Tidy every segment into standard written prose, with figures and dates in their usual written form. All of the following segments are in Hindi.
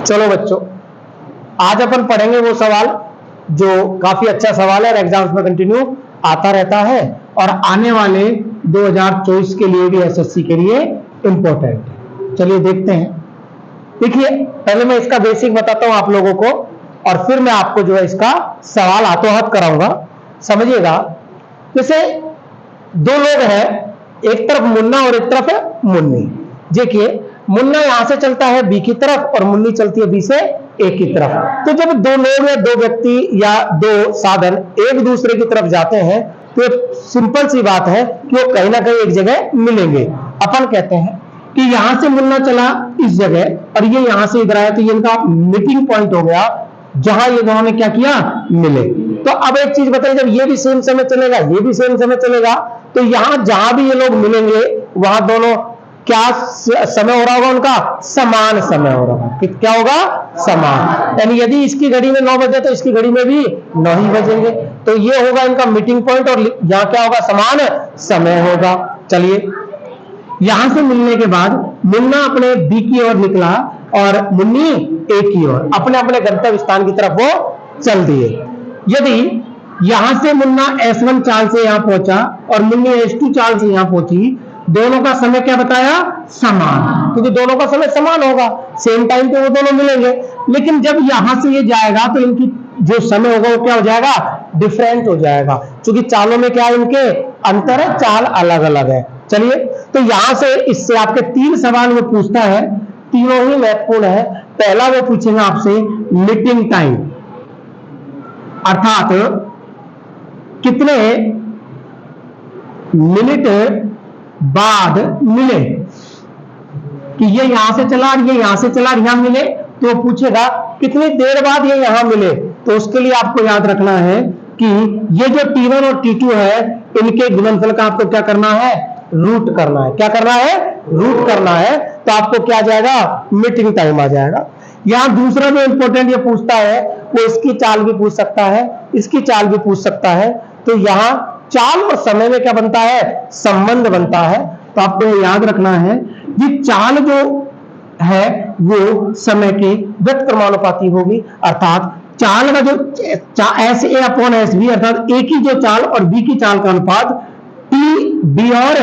चलो बच्चों, आज अपन पढ़ेंगे वो सवाल जो काफी अच्छा सवाल है और एग्जाम्स में कंटिन्यू आता रहता है और आने वाले 2024 के लिए भी, एसएससी के लिए इंपॉर्टेंट है। चलिए देखते हैं। देखिए, पहले मैं इसका बेसिक बताता हूं आप लोगों को और फिर मैं आपको जो है इसका सवाल हाथों हाथ कराऊंगा। समझिएगा, जैसे दो लोग हैं, एक तरफ मुन्ना और एक तरफ है मुन्नी। देखिए, मुन्ना यहां से चलता है बी की तरफ और मुन्नी चलती है बी से ए की तरफ। तो जब दो लोग या दो व्यक्ति या दो साधन एक दूसरे की तरफ जाते हैं तो सिंपल सी बात है कि वो कहीं ना कहीं एक जगह मिलेंगे। अपन कहते हैं कि यहां से मुन्ना चला इस जगह और ये यहां से इधर आया, तो ये इनका मीटिंग पॉइंट हो गया जहां ये दोनों ने क्या किया, मिले। तो अब एक चीज बताइए, जब ये भी सेम समय चलेगा, ये भी सेम समय चलेगा, तो यहां जहां भी ये लोग मिलेंगे वहां दोनों क्या समय हो रहा होगा, उनका समान समय हो रहा होगा। क्या होगा, समान। यानी यदि इसकी घड़ी में 9 बजे तो इसकी घड़ी में भी 9 ही बजेंगे। तो ये होगा इनका मीटिंग पॉइंट और यहां क्या होगा, समान समय होगा। चलिए, यहां से मिलने के बाद मुन्ना अपने बी की ओर निकला और मुन्नी ए की ओर, अपने अपने गंतव्य स्थान की तरफ वो चल दिए। यदि यहां से मुन्ना S1 चाल से यहां पहुंचा और मुन्नी S2 चाल से यहां पहुंची, दोनों का समय क्या बताया, समान, क्योंकि दोनों का समय समान होगा, सेम टाइम पे वो दोनों मिलेंगे। लेकिन जब यहां से ये जाएगा तो इनकी जो समय होगा वो क्या हो जाएगा, डिफरेंट हो जाएगा, क्योंकि चालों में क्या है, इनके अंतर है, चाल अलग अलग है। चलिए, तो यहां से इससे आपके 3 सवाल वो पूछता है, तीनों ही महत्वपूर्ण है। पहला वो पूछेगा आपसे मीटिंग टाइम, अर्थात कितने मिनट बाद मिले, कि ये यहां से चला और ये यहां से चला और यहां मिले, तो पूछेगा कितनी देर बाद ये यहां मिले। तो उसके लिए आपको याद रखना है कि ये जो T1 और T2 है, इनके गुणनफल का आपको क्या करना है, रूट करना है। क्या करना है, रूट करना है। तो आपको क्या आ जाएगा, मीटिंग टाइम आ जाएगा। यहां दूसरा जो इंपॉर्टेंट ये पूछता है, वो इसकी चाल भी पूछ सकता है, इसकी चाल भी पूछ सकता है। तो यहां चाल और समय में क्या बनता है, संबंध बनता है। तो आपको याद रखना है कि चाल जो है वो समय के व्यक्त क्रमानुपाती होगी, अर्थात चाल का जो S A upon S B, अर्थात ए की जो चाल और बी की चाल का अनुपात टी बी और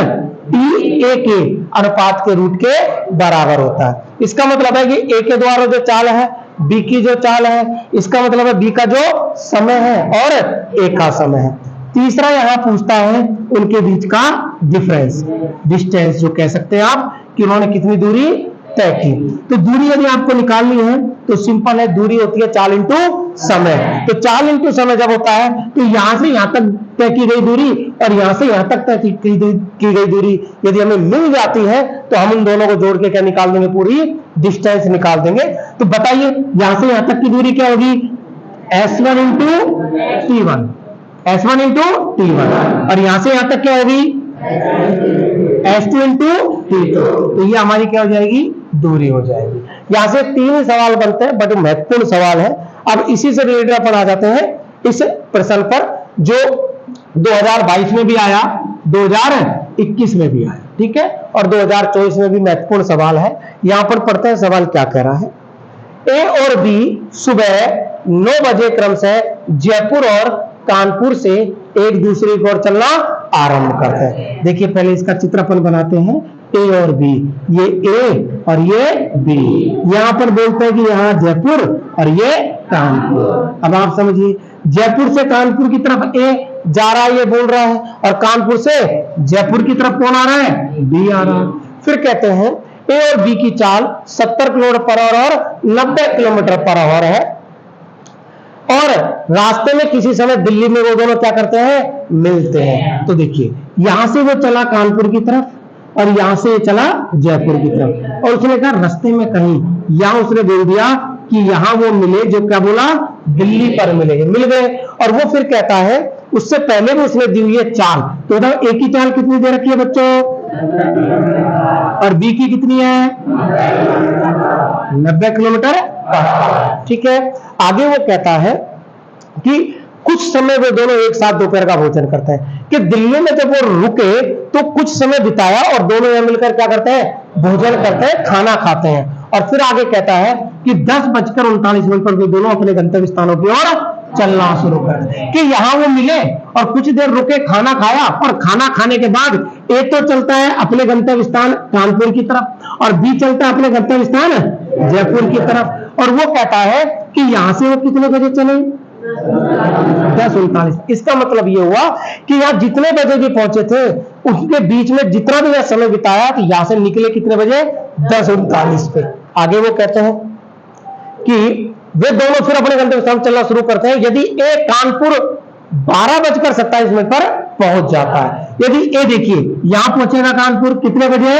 टी ए के अनुपात के रूट के बराबर होता है। इसका मतलब है कि ए के द्वारा जो चाल है, बी की जो चाल है, इसका मतलब है बी का जो समय है और ए का समय है। तीसरा यहां पूछता है उनके बीच का डिफरेंस, डिस्टेंस जो कह सकते हैं आप, कि उन्होंने कितनी दूरी तय की। तो दूरी यदि आपको निकालनी है तो सिंपल है, दूरी होती है चाल इंटू समय। तो चाल इंटू समय जब होता है तो यहां से यहां तक तय की गई दूरी और यहां से यहां तक तय की गई दूरी यदि हमें मिल जाती है तो हम उन दोनों को जोड़ के क्या निकाल देंगे, पूरी डिस्टेंस निकाल देंगे। तो बताइए यहां से यहां तक की दूरी क्या होगी, S1 into T1, S1 into T1, और यहां से यहां तक क्या होगी, S2 इंटू T2। तो ये हमारी क्या हो जाएगी, दूरी हो जाएगी। यहां से 3 सवाल बनते हैं, बड़े महत्वपूर्ण सवाल है। अब इसी से रिलेटेड अपन आ जाते हैं इस प्रश्न पर, जो 2022 में भी आया, 2021 में भी आया, ठीक है, और 2024 में भी महत्वपूर्ण सवाल है। यहां पर पढ़ते हैं सवाल क्या कह रहा है। ए और बी सुबह 9 बजे क्रम से जयपुर और कानपुर से एक दूसरे की ओर चलना आरंभ करते हैं। देखिए, पहले इसका चित्र अपन बनाते हैं, ए और बी, ये ए और ये बी। यहां पर बोलते हैं कि यहां जयपुर और ये कानपुर। अब आप समझिए, जयपुर से कानपुर की तरफ ए जा रहा है, ये बोल रहा है, और कानपुर से जयपुर की तरफ कौन आ रहा है, बी आ रहा है। फिर कहते हैं ए और बी की चाल 70 किलोमीटर पर आवर और 90 किलोमीटर पर आवर है, और रास्ते में किसी समय दिल्ली में वो दोनों क्या करते हैं, मिलते हैं। तो देखिए, यहां से वो चला कानपुर की तरफ और यहां से चला जयपुर की तरफ, और उसने कहा रास्ते में कहीं, यहां उसने बोल दिया कि यहां वो मिले, जो क्या बोला, दिल्ली पर मिलेंगे, मिल गए। और वो फिर कहता है, उससे पहले भी उसने दी हुई है चाल, तो बताओ ए की चाल कितनी दे रखी है बच्चों, और बी की कितनी है, 90 किलोमीटर, ठीक है। आगे वो कहता है कि कुछ समय वो दोनों एक साथ दोपहर का भोजन करते हैं, कि दिल्ली में जब वो रुके तो कुछ समय बिताया और दोनों यहां मिलकर क्या करते हैं, भोजन करते हैं, खाना खाते हैं। और फिर आगे कहता है कि 10:39 पर वे दोनों अपने गंतव्य स्थानों की ओर चलना शुरू कर। कि यहाँ वो मिले और कुछ देर रुके, खाना खाया, और खाना खाने के बाद ए तो चलता है अपने गंतव्य स्थान कानपुर की तरफ और बी चलता है अपने गंतव्य स्थान जयपुर की तरफ, और वो कहता है कि यहां से वो कितने बजे चले? 10:39। इसका मतलब ये हुआ कि यहाँ जितने बजे भी पहुंचे थे उसके बीच में जितना भी यह समय बिताया, तो यहां से निकले कितने बजे? 10:39 पे। आगे वो कहते हैं कि वे दोनों फिर अपने गंतव्य स्थान चलना शुरू करते हैं यदि ए कानपुर 12:27 पर पहुंच जाता है। यदि ए देखिए यहां पहुंचेगा कानपुर कितने बजे?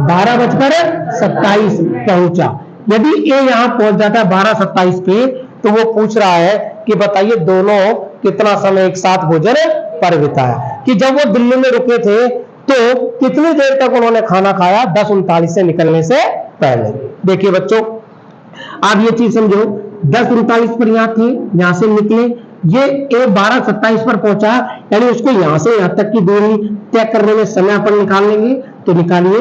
12:27 पहुंचा। यदि ए यहां पहुंच जाता है 12:27 पे, तो वो पूछ रहा है कि बताइए दोनों कितना समय एक साथ भोजन पर बिताया। कि जब वो दिल्ली में रुके थे तो कितनी देर तक उन्होंने खाना खाया 10:39 से निकलने से पहले। देखिए बच्चों, आप ये चीज समझो, 10:39 पर यहां थे, यहां से निकले, ये ए 12:27 पर पहुंचा, यानी उसको यहां से यहां तक की दूरी तय करने में समय अपन निकाल लेंगे। तो निकालिए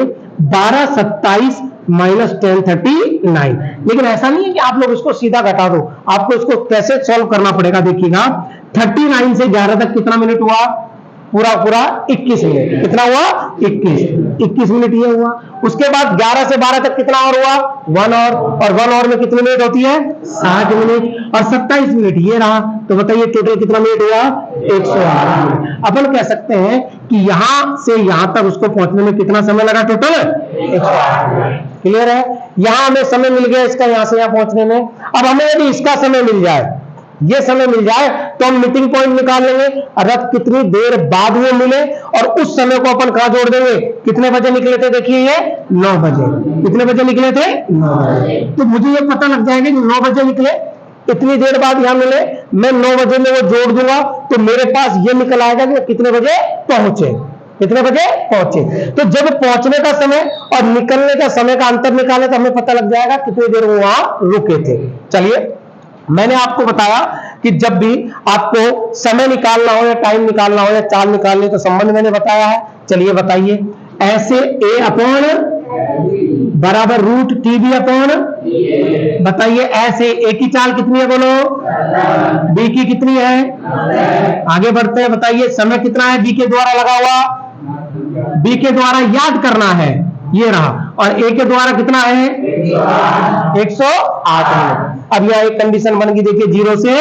12:27 माइनस 10:39। लेकिन ऐसा नहीं है कि आप लोग इसको सीधा घटा दो, आपको इसको कैसे सॉल्व करना पड़ेगा। देखिएगा 39 से 11 तक कितना मिनट हुआ? पूरा 21 मिनट। कितना हुआ? 21 मिनट ये हुआ। उसके बाद 11 से 12 तक कितना और हुआ? 1 आवर। और 1 आवर में कितनी मिनट होती है? 60 मिनट। और 27 मिनट ये रहा। तो बताइए टोटल कितना मिनट हुआ? 108 मिनट। अपन कह सकते हैं कि यहां से यहां तक उसको पहुंचने में कितना समय लगा टोटल? 108 मिनट। क्लियर है? यहां हमें समय मिल गया इसका यहां से यहां पहुंचने में। अब हमें यदि इसका समय मिल जाए, ये समय मिल जाए, तो हम मीटिंग पॉइंट निकाल लेंगे। अगर कितनी देर बाद वो मिले और उस समय को अपन कहां जोड़ देंगे? कितने बजे निकले थे? देखिए ये 9 बजे। कितने बजे निकले थे? 9 बजे। तो मुझे ये पता लग जाएगा कि 9 बजे निकले, इतनी देर बाद यहां मिले, मैं 9 बजे में वो जोड़ दूंगा, तो मेरे पास ये निकल आएगा कि कितने बजे पहुंचे। कितने बजे पहुंचे? तो जब पहुंचने का समय और निकलने का समय का अंतर निकाले तो हमें पता लग जाएगा कितनी देर वो वहां रुके थे। चलिए, मैंने आपको बताया कि जब भी आपको समय निकालना हो या टाइम निकालना हो या चाल निकालनी, तो संबंध मैंने बताया है। चलिए बताइए, ऐसे ए अपॉन बराबर रूट टी बी अपॉन, बताइए ऐसे ए की चाल कितनी है बोलो? बी की कितनी है? आगे बढ़ते हैं, बताइए समय कितना है बी के द्वारा लगा हुआ? बी के द्वारा याद करना है, ये रहा। और ए के द्वारा कितना है? 108 मिनट। अब यहां एक कंडीशन बन गई, देखिए 0 से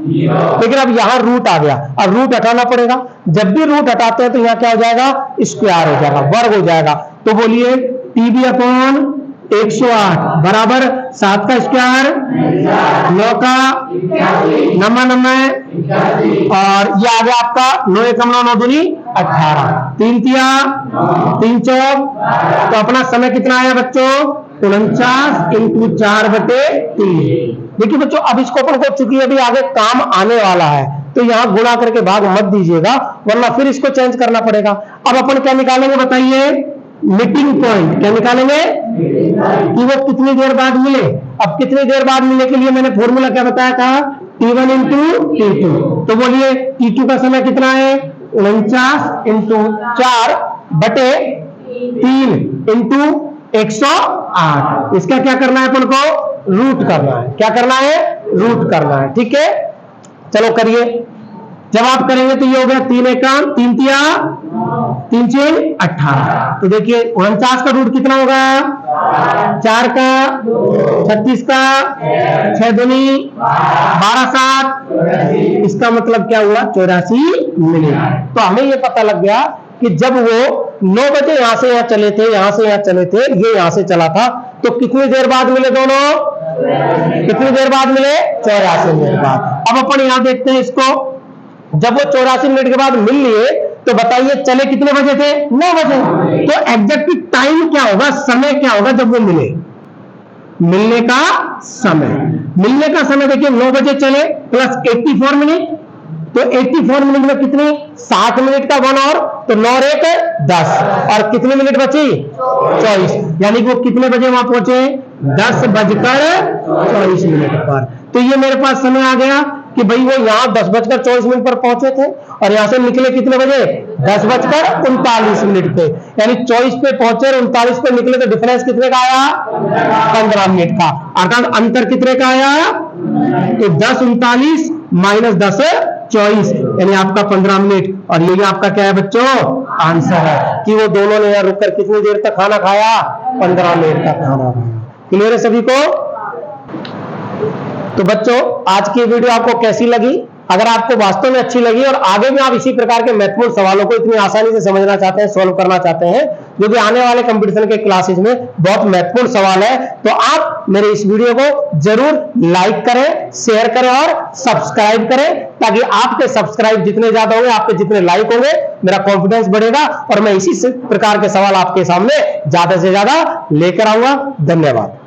0। लेकिन अब यहां रूट आ गया, अब रूट हटाना पड़ेगा। जब भी रूट हटाते हैं तो यहां क्या हो जाएगा? स्क्वायर हो जाएगा, वर्ग हो जाएगा। तो बोलिए टीबी अपॉन 108 बराबर 7 का स्क्वायर 9 का नम्मा और ये आ गया आपका 9 एकम 9 9 दूनी 18, 3 तिया 3 चौक। तो अपना समय कितना आया बच्चों? 49 × 4/3। देखिए बच्चों, अब इसको अपन को चूंकि अभी आगे काम आने वाला है तो यहां गुणा करके भाग मत दीजिएगा, वरना फिर इसको चेंज करना पड़ेगा। अब अपन क्या निकालेंगे बताइए? Meeting point. क्या निकालेंगे? कि वो कितनी देर बाद मिले। अब कितनी देर बाद मिले के लिए मैंने फॉर्मूला क्या बताया था? T1 × T2। तो बोलिए T2 का समय कितना है? 49 × 4/3 × 108। इसका क्या करना है अपन को? रूट करना है। क्या करना है? रूट करना है। ठीक है, चलो करिए। जब आप करेंगे तो ये हो गया 3 एकम 3 तिया 3 6 18। तो देखिए 49 का रूट कितना होगा? 4 का 36 का 6 दूनी 12 7। इसका मतलब क्या हुआ? 84 मिनट। तो हमें ये पता लग गया कि जब वो 9 बजे यहां से यहां चले थे, यहां से यहां चले थे, ये यहां से चला था, तो कितनी देर बाद मिले दोनों? कितनी देर बाद मिले? 84 मिनट बाद। अब अपन यहां देखते हैं इसको, जब वो 84 मिनट के बाद मिल लिए तो बताइए चले कितने बजे थे? 9 बजे। तो एग्जैक्ट टाइम क्या होगा, समय क्या होगा जब वो मिले? मिलने का समय, मिलने का समय देखिए 9 बजे चले प्लस 84 मिनट, तो 84 मिनट में कितनी? 60 मिनट का 1 आवर, तो 9 और 1 10, और कितने मिनट बची? 24। यानी कि वो कितने बजे वहां पहुंचे? 10:24 पर। तो ये मेरे पास समय आ गया कि भाई वो यहां 10:24 पर पहुंचे थे और यहां से निकले कितने बजे? 10:39 पे, यानी 24 पे पहुंचे और 39 पे निकले, तो डिफरेंस कितने का आया? 15 मिनट का। अर्थात अंतर कितने का आया? तो 10:39 माइनस 10:24 यानी आपका 15 मिनट। और यही आपका क्या है बच्चों? आंसर है कि वो दोनों ने रुककर कितनी देर तक खाना खाया? 15 मिनट तक खाना खाया। क्लियर है सभी को? तो बच्चों आज की वीडियो आपको कैसी लगी? अगर आपको वास्तव में अच्छी लगी और आगे भी आप इसी प्रकार के महत्वपूर्ण सवालों को इतनी आसानी से समझना चाहते हैं, सॉल्व करना चाहते हैं, जो कि आने वाले कंपटीशन के क्लासेस में बहुत महत्वपूर्ण सवाल है, तो आप मेरे इस वीडियो को जरूर लाइक करें, शेयर करें और सब्सक्राइब करें, ताकि आपके सब्सक्राइब जितने ज्यादा होंगे, आपके जितने लाइक होंगे, मेरा कॉन्फिडेंस बढ़ेगा और मैं इसी प्रकार के सवाल आपके सामने ज्यादा से ज्यादा लेकर आऊंगा। धन्यवाद।